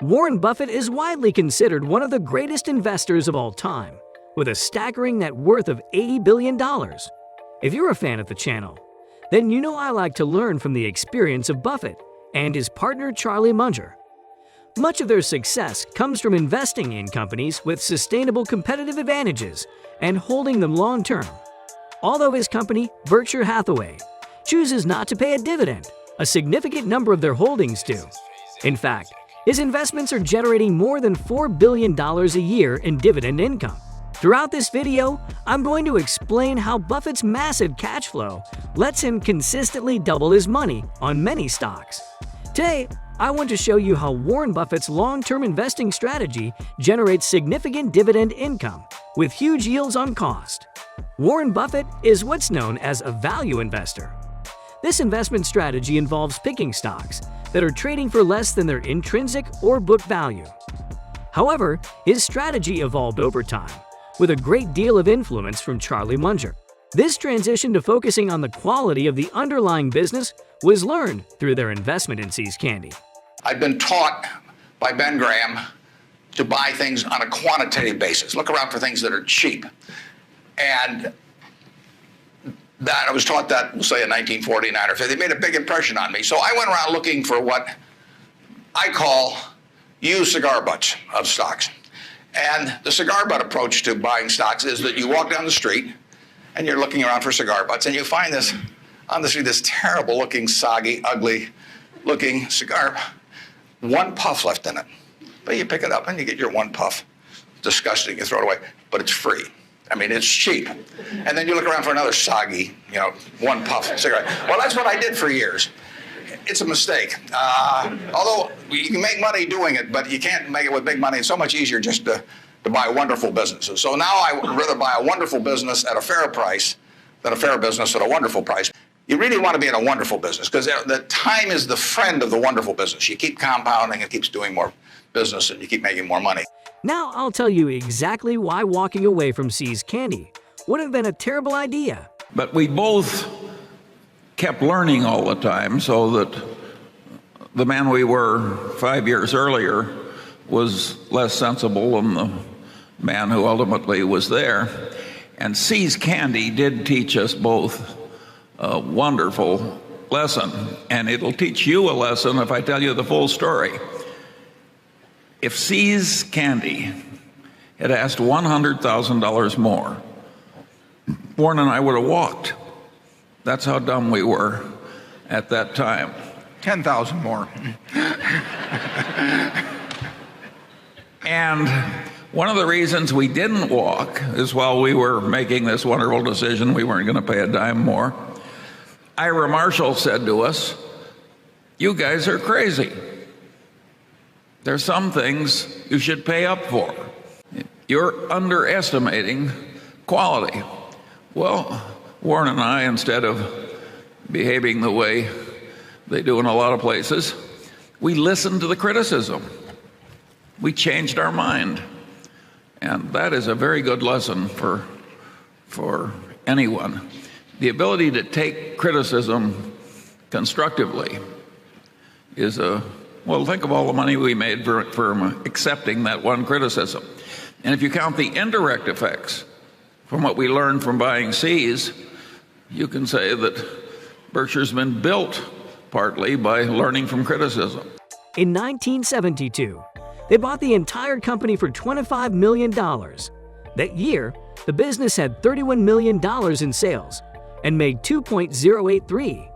Warren Buffett is widely considered one of the greatest investors of all time, with a staggering net worth of $80 billion. If you're a fan of the channel, then you know I like to learn from the experience of Buffett and his partner Charlie Munger. Much of their success comes from investing in companies with sustainable competitive advantages and holding them long-term. Although his company, Berkshire Hathaway, chooses not to pay a dividend, a significant number of their holdings do. In fact, his investments are generating more than $4 billion a year in dividend income. Throughout this video, I'm going to explain how Buffett's massive cash flow lets him consistently double his money on many stocks. Today, I want to show you how Warren Buffett's long-term investing strategy generates significant dividend income with huge yields on cost. Warren Buffett is what's known as a value investor. This investment strategy involves picking stocks that are trading for less than their intrinsic or book value. However, his strategy evolved over time, with a great deal of influence from Charlie Munger. This transition to focusing on the quality of the underlying business was learned through their investment in See's Candy. I've been taught by Ben Graham to buy things on a quantitative basis. Look around for things that are cheap. And that I was taught that, we'll say in 1949 or 50. It made a big impression on me. So I went around looking for what I call used cigar butts of stocks. And the cigar butt approach to buying stocks is that you walk down the street and you're looking around for cigar butts and you find this on the street, this terrible looking, soggy, ugly looking cigar, one puff left in it. But you pick it up and you get your one puff. Disgusting, you throw it away, but it's free. I mean, it's cheap. And then you look around for another soggy, one puff cigarette. Well, that's what I did for years. It's a mistake. Although you can make money doing it, but you can't make it with big money. It's so much easier just to buy wonderful businesses. So now I would rather buy a wonderful business at a fair price than a fair business at a wonderful price. You really want to be in a wonderful business because the time is the friend of the wonderful business. You keep compounding, it keeps doing more business, and you keep making more money. Now I'll tell you exactly why walking away from See's Candy would have been a terrible idea. But we both kept learning all the time, so that the man we were 5 years earlier was less sensible than the man who ultimately was there. And See's Candy did teach us both a wonderful lesson, and it'll teach you a lesson if I tell you the full story. If See's Candy had asked $100,000 more, Warren and I would have walked. That's how dumb we were at that time. 10,000 more. And one of the reasons we didn't walk is while we were making this wonderful decision, we weren't going to pay a dime more. Ira Marshall said to us, "You guys are crazy. There's some things you should pay up for. You're underestimating quality." Well, Warren and I, instead of behaving the way they do in a lot of places, we listened to the criticism. We changed our mind. And that is a very good lesson for anyone. The ability to take criticism constructively is well, think of all the money we made from accepting that one criticism. And if you count the indirect effects from what we learned from buying See's, you can say that Berkshire's been built partly by learning from criticism. In 1972, they bought the entire company for $25 million. That year, the business had $31 million in sales and made $2.083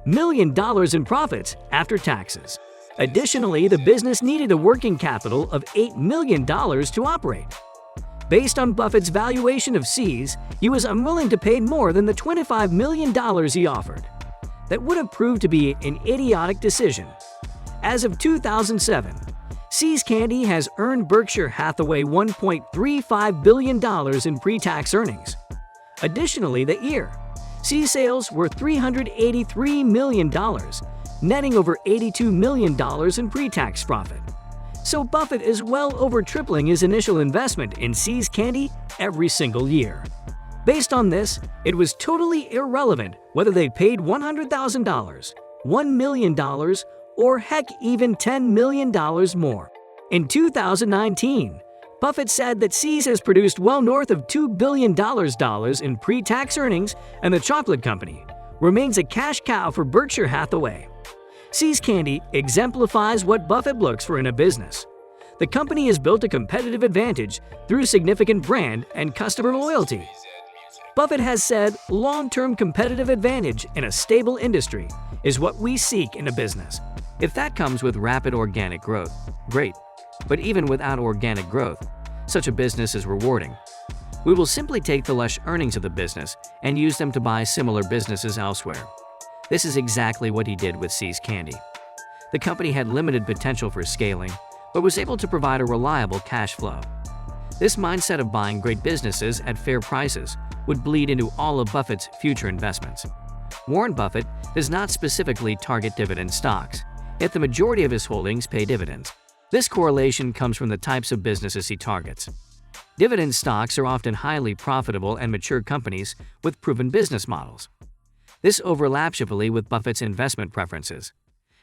million in profits after taxes. Additionally, the business needed a working capital of $8 million to operate. Based on Buffett's valuation of See's, he was unwilling to pay more than the $25 million he offered. That would have proved to be an idiotic decision. As of 2007, See's Candy has earned Berkshire Hathaway $1.35 billion in pre-tax earnings. Additionally, that year, See's sales were $383 million, netting over $82 million in pre-tax profit. So Buffett is well over tripling his initial investment in See's Candy every single year. Based on this, it was totally irrelevant whether they paid $100,000, $1 million, or heck, even $10 million more. In 2019, Buffett said that See's has produced well north of $2 billion in pre-tax earnings, and the chocolate company remains a cash cow for Berkshire Hathaway. See's Candy exemplifies what Buffett looks for in a business. The company has built a competitive advantage through significant brand and customer loyalty. Buffett has said long-term competitive advantage in a stable industry is what we seek in a business. If that comes with rapid organic growth, great. But even without organic growth, such a business is rewarding. We will simply take the lush earnings of the business and use them to buy similar businesses elsewhere. This is exactly what he did with See's Candy. The company had limited potential for scaling, but was able to provide a reliable cash flow. This mindset of buying great businesses at fair prices would bleed into all of Buffett's future investments. Warren Buffett does not specifically target dividend stocks, yet the majority of his holdings pay dividends. This correlation comes from the types of businesses he targets. Dividend stocks are often highly profitable and mature companies with proven business models. This overlaps heavily with Buffett's investment preferences.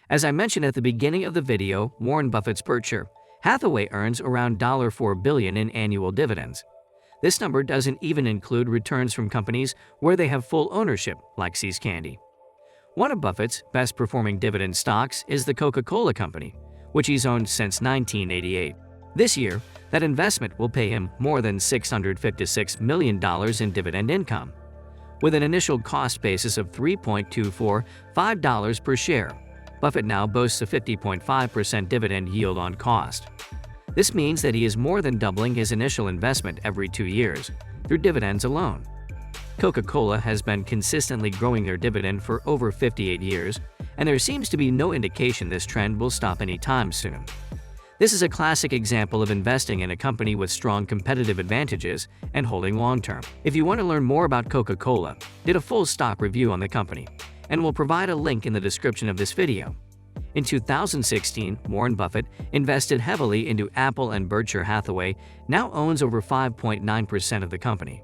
As I mentioned at the beginning of the video, Warren Buffett's Berkshire Hathaway earns around $4 billion in annual dividends. This number doesn't even include returns from companies where they have full ownership, like See's Candy. One of Buffett's best-performing dividend stocks is the Coca-Cola Company, which he's owned since 1988. This year, that investment will pay him more than $656 million in dividend income. With an initial cost basis of $3.245 per share, Buffett now boasts a 50.5% dividend yield on cost. This means that he is more than doubling his initial investment every 2 years through dividends alone. Coca-Cola has been consistently growing their dividend for over 58 years, and there seems to be no indication this trend will stop anytime soon. This is a classic example of investing in a company with strong competitive advantages and holding long-term. If you want to learn more about Coca-Cola, did a full stock review on the company, and we'll provide a link in the description of this video. In 2016, Warren Buffett invested heavily into Apple, and Berkshire Hathaway now owns over 5.9% of the company.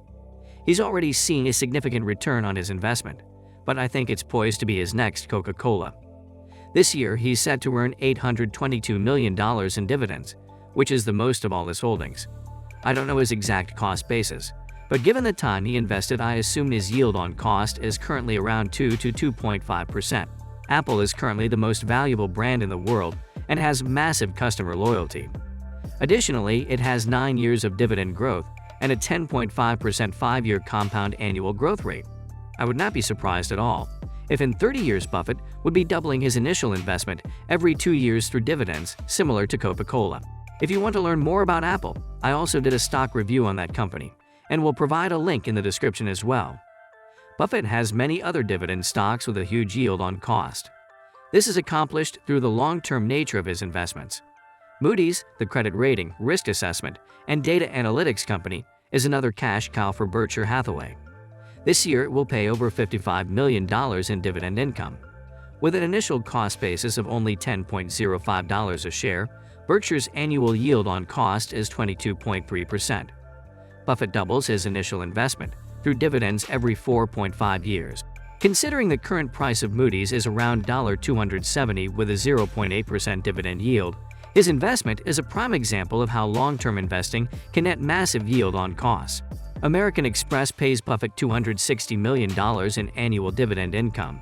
He's already seen a significant return on his investment, but I think it's poised to be his next Coca-Cola. This year, he's set to earn $822 million in dividends, which is the most of all his holdings. I don't know his exact cost basis, but given the time he invested, I assume his yield on cost is currently around 2 to 2.5%. Apple is currently the most valuable brand in the world and has massive customer loyalty. Additionally, it has 9 years of dividend growth and a 10.5% 5-year compound annual growth rate. I would not be surprised at all if in 30 years Buffett would be doubling his initial investment every 2 years through dividends, similar to Coca-Cola. If you want to learn more about Apple, I also did a stock review on that company, and will provide a link in the description as well. Buffett has many other dividend stocks with a huge yield on cost. This is accomplished through the long-term nature of his investments. Moody's, the credit rating, risk assessment, and data analytics company, is another cash cow for Berkshire Hathaway. This year, it will pay over $55 million in dividend income. With an initial cost basis of only $10.05 a share, Berkshire's annual yield on cost is 22.3%. Buffett doubles his initial investment through dividends every 4.5 years. Considering the current price of Moody's is around $270 with a 0.8% dividend yield, his investment is a prime example of how long-term investing can net massive yield on costs. American Express pays Buffett $260 million in annual dividend income.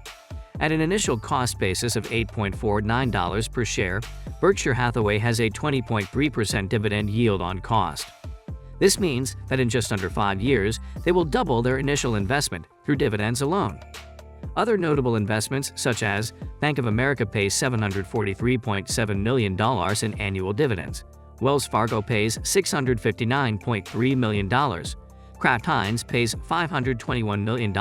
At an initial cost basis of $8.49 per share, Berkshire Hathaway has a 20.3% dividend yield on cost. This means that in just under 5 years, they will double their initial investment through dividends alone. Other notable investments, such as Bank of America pays $743.7 million in annual dividends, Wells Fargo pays $659.3 million, Kraft Heinz pays $521 million,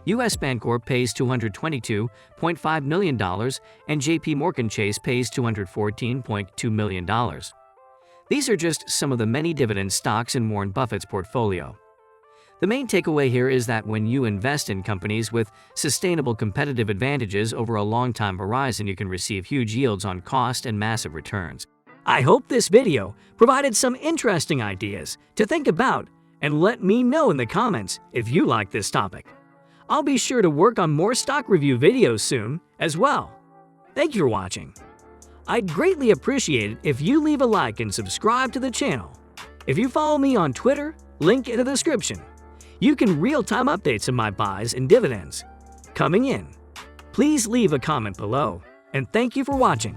U.S. Bancorp pays $222.5 million, and J.P. Morgan Chase pays $214.2 million. These are just some of the many dividend stocks in Warren Buffett's portfolio. The main takeaway here is that when you invest in companies with sustainable competitive advantages over a long time horizon, you can receive huge yields on cost and massive returns. I hope this video provided some interesting ideas to think about, and let me know in the comments if you like this topic. I'll be sure to work on more stock review videos soon as well. Thank you for watching. I'd greatly appreciate it if you leave a like and subscribe to the channel. If you follow me on Twitter, link in the description, you can real-time updates of my buys and dividends coming in. Please leave a comment below, and thank you for watching.